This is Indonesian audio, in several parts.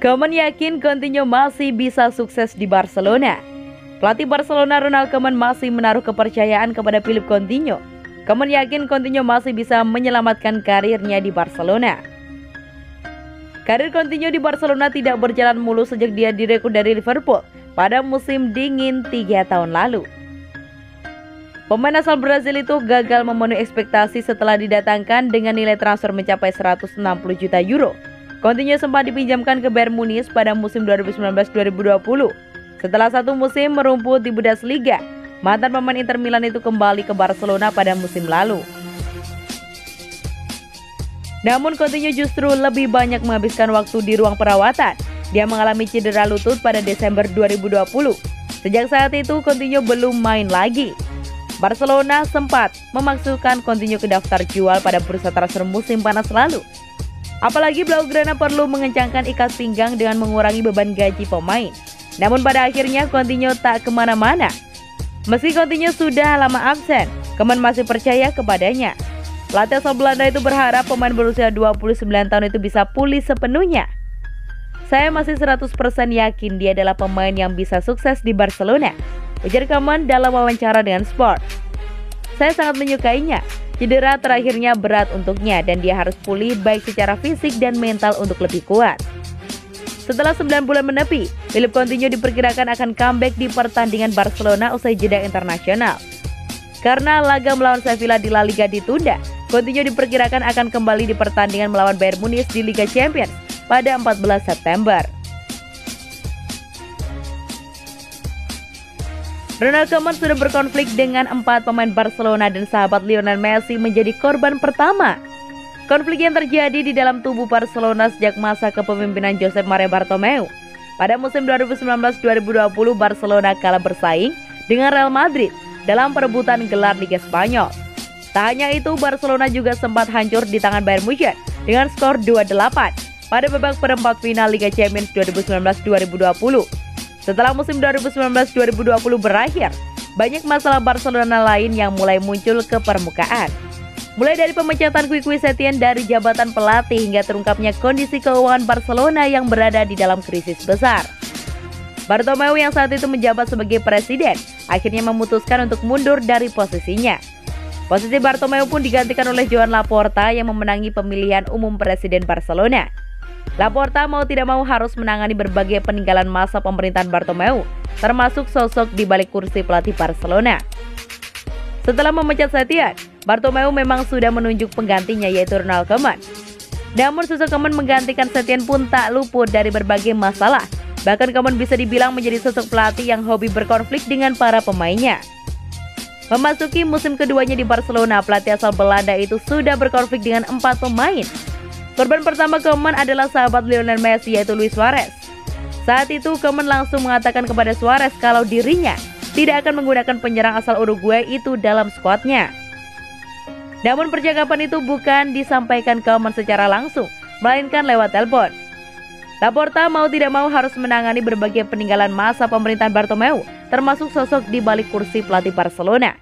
Koeman yakin Coutinho masih bisa sukses di Barcelona. Pelatih Barcelona Ronald Koeman masih menaruh kepercayaan kepada Philippe Coutinho. Koeman yakin Coutinho masih bisa menyelamatkan karirnya di Barcelona. Karir Coutinho di Barcelona tidak berjalan mulus sejak dia direkrut dari Liverpool pada musim dingin 3 tahun lalu. Pemain asal Brazil itu gagal memenuhi ekspektasi setelah didatangkan dengan nilai transfer mencapai 160 juta euro. Coutinho sempat dipinjamkan ke Bayern Munich pada musim 2019-2020. Setelah satu musim merumput di Bundesliga, mantan pemain Inter Milan itu kembali ke Barcelona pada musim lalu. Namun Coutinho justru lebih banyak menghabiskan waktu di ruang perawatan. Dia mengalami cedera lutut pada Desember 2020. Sejak saat itu Coutinho belum main lagi. Barcelona sempat memasukkan Coutinho ke daftar jual pada bursa transfer musim panas lalu. Apalagi Blaugrana perlu mengencangkan ikat pinggang dengan mengurangi beban gaji pemain. Namun pada akhirnya Coutinho tak kemana-mana. Meski Coutinho sudah lama absen, Koeman masih percaya kepadanya. Pelatih asal Belanda itu berharap pemain berusia 29 tahun itu bisa pulih sepenuhnya. Saya masih 100% yakin dia adalah pemain yang bisa sukses di Barcelona, ujar Koeman dalam wawancara dengan Sport. Saya sangat menyukainya. Cedera terakhirnya berat untuknya dan dia harus pulih baik secara fisik dan mental untuk lebih kuat. Setelah 9 bulan menepi, Philippe Coutinho diperkirakan akan comeback di pertandingan Barcelona usai jeda internasional. Karena laga melawan Sevilla di La Liga ditunda, Coutinho diperkirakan akan kembali di pertandingan melawan Bayern Munich di Liga Champions pada 14 September. Ronald Koeman sudah berkonflik dengan 4 pemain Barcelona dan sahabat Lionel Messi menjadi korban pertama. Konflik yang terjadi di dalam tubuh Barcelona sejak masa kepemimpinan Josep Maria Bartomeu. Pada musim 2019-2020 Barcelona kalah bersaing dengan Real Madrid dalam perebutan gelar Liga Spanyol. Tak hanya itu, Barcelona juga sempat hancur di tangan Bayern Munich dengan skor 2-8 pada babak perempat final Liga Champions 2019-2020. Setelah musim 2019-2020 berakhir, banyak masalah Barcelona lain yang mulai muncul ke permukaan. Mulai dari pemecatan Quique Setién dari jabatan pelatih hingga terungkapnya kondisi keuangan Barcelona yang berada di dalam krisis besar. Bartomeu yang saat itu menjabat sebagai presiden akhirnya memutuskan untuk mundur dari posisinya. Posisi Bartomeu pun digantikan oleh Joan Laporta yang memenangi pemilihan umum presiden Barcelona. Laporta mau tidak mau harus menangani berbagai peninggalan masa pemerintahan Bartomeu, termasuk sosok di balik kursi pelatih Barcelona. Setelah memecat Setién, Bartomeu memang sudah menunjuk penggantinya yaitu Ronald Koeman. Namun sosok Koeman menggantikan Setién pun tak luput dari berbagai masalah. Bahkan Koeman bisa dibilang menjadi sosok pelatih yang hobi berkonflik dengan para pemainnya. Memasuki musim keduanya di Barcelona, pelatih asal Belanda itu sudah berkonflik dengan 4 pemain. Korban pertama Koeman adalah sahabat Lionel Messi yaitu Luis Suarez. Saat itu Koeman langsung mengatakan kepada Suarez kalau dirinya tidak akan menggunakan penyerang asal Uruguay itu dalam skuadnya. Namun percakapan itu bukan disampaikan Koeman secara langsung, melainkan lewat telepon. Laporta mau tidak mau harus menangani berbagai peninggalan masa pemerintahan Bartomeu, termasuk sosok di balik kursi pelatih Barcelona.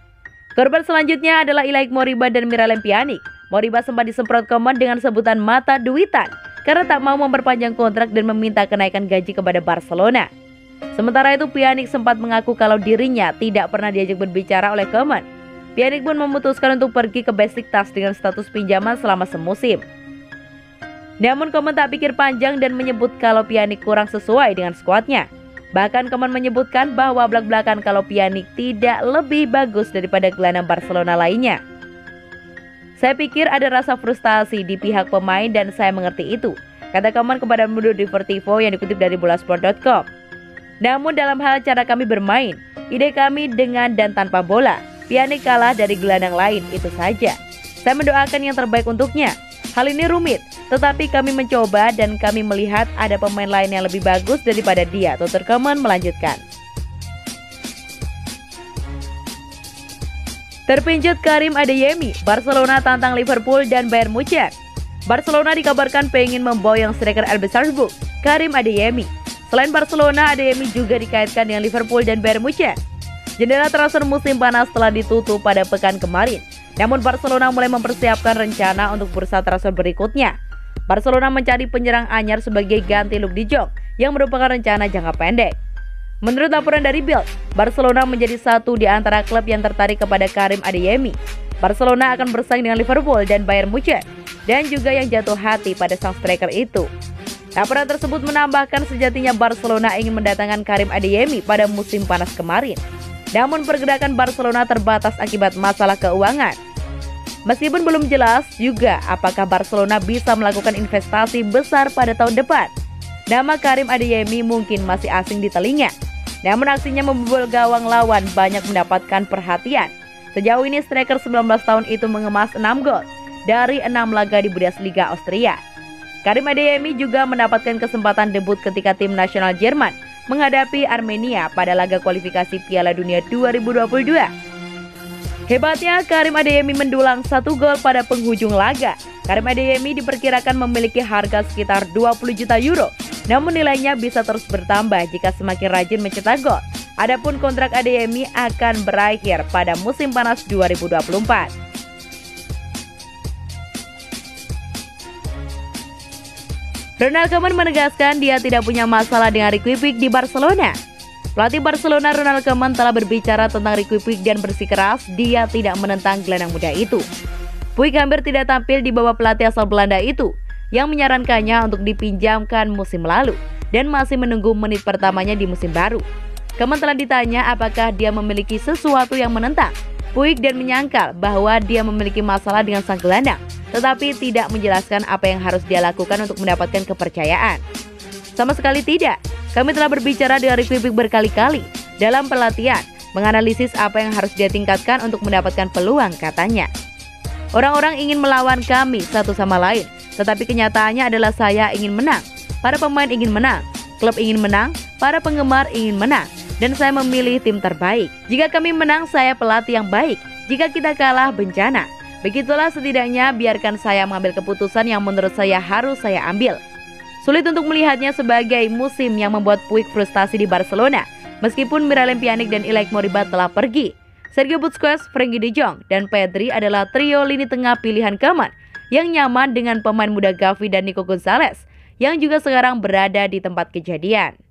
Korban selanjutnya adalah Ilaik Moriba dan Miralem Pjanic. Moriba sempat disemprot Koeman dengan sebutan mata duitan karena tak mau memperpanjang kontrak dan meminta kenaikan gaji kepada Barcelona. Sementara itu Pjanic sempat mengaku kalau dirinya tidak pernah diajak berbicara oleh Koeman. Pjanic pun memutuskan untuk pergi ke Besiktas dengan status pinjaman selama semusim. Namun Koeman tak pikir panjang dan menyebut kalau Pjanic kurang sesuai dengan skuadnya. Bahkan Koeman menyebutkan bahwa belak-belakan kalau Pjanic tidak lebih bagus daripada gelandang Barcelona lainnya. Saya pikir ada rasa frustasi di pihak pemain dan saya mengerti itu, kata Koeman kepada Mundo Deportivo yang dikutip dari bolasport.com. Namun dalam hal cara kami bermain, ide kami dengan dan tanpa bola, Pjanic kalah dari gelandang lain, itu saja. Saya mendoakan yang terbaik untuknya. Hal ini rumit, tetapi kami mencoba dan kami melihat ada pemain lain yang lebih bagus daripada dia, tutur Koeman melanjutkan. Terpincut Karim Adeyemi, Barcelona tantang Liverpool dan Bayern Munich. Barcelona dikabarkan pengen memboyong striker RB Salzburg, Karim Adeyemi. Selain Barcelona, Adeyemi juga dikaitkan dengan Liverpool dan Bayern Munich. Jendela transfer musim panas telah ditutup pada pekan kemarin. Namun Barcelona mulai mempersiapkan rencana untuk bursa transfer berikutnya. Barcelona mencari penyerang anyar sebagai ganti Luuk de Jong yang merupakan rencana jangka pendek. Menurut laporan dari Bild, Barcelona menjadi satu di antara klub yang tertarik kepada Karim Adeyemi. Barcelona akan bersaing dengan Liverpool dan Bayern Munchen, dan juga yang jatuh hati pada sang striker itu. Laporan tersebut menambahkan sejatinya Barcelona ingin mendatangkan Karim Adeyemi pada musim panas kemarin. Namun pergerakan Barcelona terbatas akibat masalah keuangan. Meskipun belum jelas juga apakah Barcelona bisa melakukan investasi besar pada tahun depan, nama Karim Adeyemi mungkin masih asing di telinga. Namun aksinya membobol gawang lawan banyak mendapatkan perhatian. Sejauh ini striker 19 tahun itu mengemas 6 gol dari 6 laga di Bundesliga Austria. Karim Adeyemi juga mendapatkan kesempatan debut ketika tim nasional Jerman menghadapi Armenia pada laga kualifikasi Piala Dunia 2022. Hebatnya, Karim Adeyemi mendulang 1 gol pada penghujung laga. Karim Adeyemi diperkirakan memiliki harga sekitar 20 juta euro, namun nilainya bisa terus bertambah jika semakin rajin mencetak gol. Adapun kontrak Adeyemi akan berakhir pada musim panas 2024. Ronald Koeman menegaskan dia tidak punya masalah dengan Riqui Puig di Barcelona. Pelatih Barcelona Ronald Koeman telah berbicara tentang Riqui Puig dan bersikeras dia tidak menentang gelandang muda itu. Puig hampir tidak tampil di bawah pelatih asal Belanda itu, yang menyarankannya untuk dipinjamkan musim lalu dan masih menunggu menit pertamanya di musim baru. Koeman telah ditanya apakah dia memiliki sesuatu yang menentang Puig dan menyangkal bahwa dia memiliki masalah dengan sang gelandang, tetapi tidak menjelaskan apa yang harus dia lakukan untuk mendapatkan kepercayaan. Sama sekali tidak. Kami telah berbicara dengan Riqui Puig berkali-kali dalam pelatihan, menganalisis apa yang harus dia tingkatkan untuk mendapatkan peluang, katanya. Orang-orang ingin melawan kami satu sama lain, tetapi kenyataannya adalah saya ingin menang. Para pemain ingin menang, klub ingin menang, para penggemar ingin menang, dan saya memilih tim terbaik. Jika kami menang, saya pelatih yang baik. Jika kita kalah, bencana. Begitulah setidaknya biarkan saya mengambil keputusan yang menurut saya harus saya ambil. Sulit untuk melihatnya sebagai musim yang membuat Puig frustasi di Barcelona, meskipun Miralem Pjanic dan Ilkay Moriba telah pergi. Sergio Busquets, Frenkie de Jong, dan Pedri adalah trio lini tengah pilihan Koeman yang nyaman dengan pemain muda Gavi dan Nico Gonzalez yang juga sekarang berada di tempat kejadian.